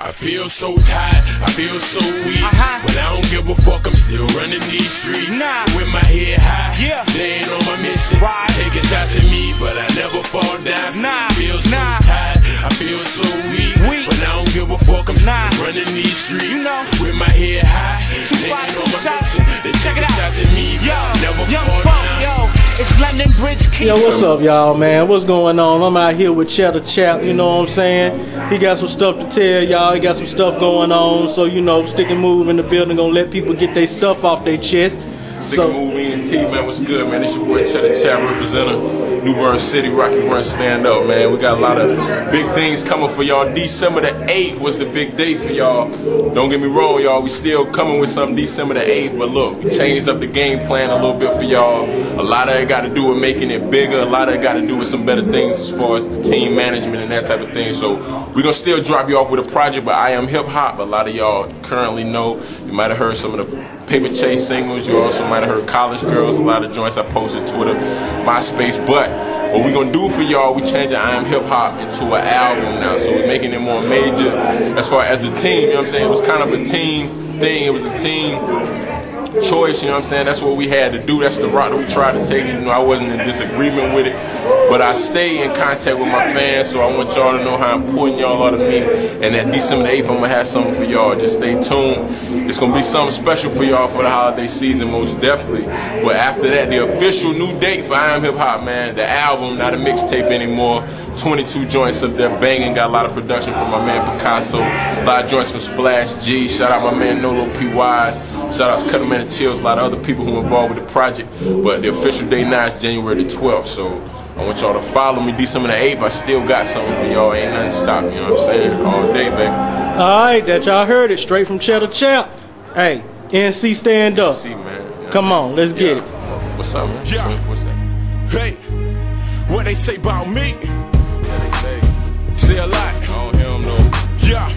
I feel so tired, I feel so weak, but I don't give a fuck, I'm still running these streets. With my head high, they ain't on my mission, taking shots at me, but I never fall down. Feel so tired, I feel so weak, but I don't give a fuck, I'm still running these streets. With my head high, they ain't on my mission, they taking shots at me, but I never fall down. It's London Bridge Key. Yo, what's up, y'all, man? What's going on? I'm out here with Cheddar Chap, you know what I'm saying? He got some stuff to tell y'all. He got some stuff going on. So, you know, Stick and Move in the building, gonna let people get their stuff off their chest. Stick and Move ENT, man, what's good, man? It's your boy Cheddar Chap, representing New Bern City, Rocky Run Stand Up, man. We got a lot of big things coming for y'all. December the 8th was the big day for y'all. Don't get me wrong, y'all. We still coming with something December the 8th, but look, we changed up the game plan a little bit for y'all. A lot of it got to do with making it bigger. A lot of it got to do with some better things as far as the team management and that type of thing. So we're going to still drop you off with a project, but I Am Hip Hop. A lot of y'all currently know. You might have heard some of the Paper Chase singles. You also might have heard College Girls, a lot of joints I posted, Twitter, MySpace. But what we gonna do for y'all, we changing I Am Hip Hop into an album now. So we're making it more major as far as a team, you know what I'm saying? It was kind of a team thing, it was a team choice, you know what I'm saying? That's what we had to do, that's the route that we tried to take. You know, I wasn't in disagreement with it, but I stay in contact with my fans, so I want y'all to know how important y'all are to me. And that December the 8th, I'm gonna have something for y'all. Just stay tuned. It's gonna be something special for y'all for the holiday season, most definitely. But after that, the official new date for I Am Hip Hop, man, the album, not a mixtape anymore. 22 joints up there banging, got a lot of production from my man Picasso, a lot of joints from Splash G, shout out my man Nolo P. Wise, shout out to Cutterman and Chills, a lot of other people who are involved with the project. But the official date now is January the 12th, so I want y'all to follow me. December the 8th, I still got something for y'all. Ain't nothing stop, you know what I'm saying? All day, baby. Alright, that y'all heard it straight from Cheddar Chap. Hey, NC stand up. NC, man. Come on, let's get it. What's up, man? 24/7. Hey, what they say about me? They Say a lot. I don't hear them, though. Yeah.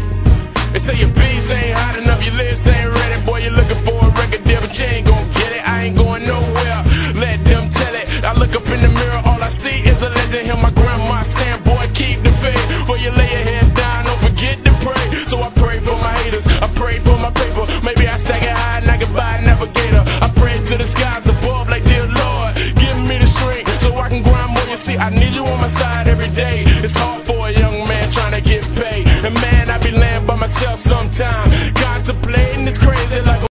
They say your beats ain't hot enough, your lips ain't ready. Boy, you're looking for a record deal, but you ain't gon' get it. I ain't going nowhere. Let them tell it. I look up in the mirror, all I see is a legend. Hear my grandma saying, boy, keep the faith. Before you lay your head down, don't forget to pray. So I pray for my haters, I pray for my paper. Maybe I stack it high and I can buy a navigator. I pray to the skies above like, dear Lord, give me the strength so I can grind more. You see, I need you on my side every day.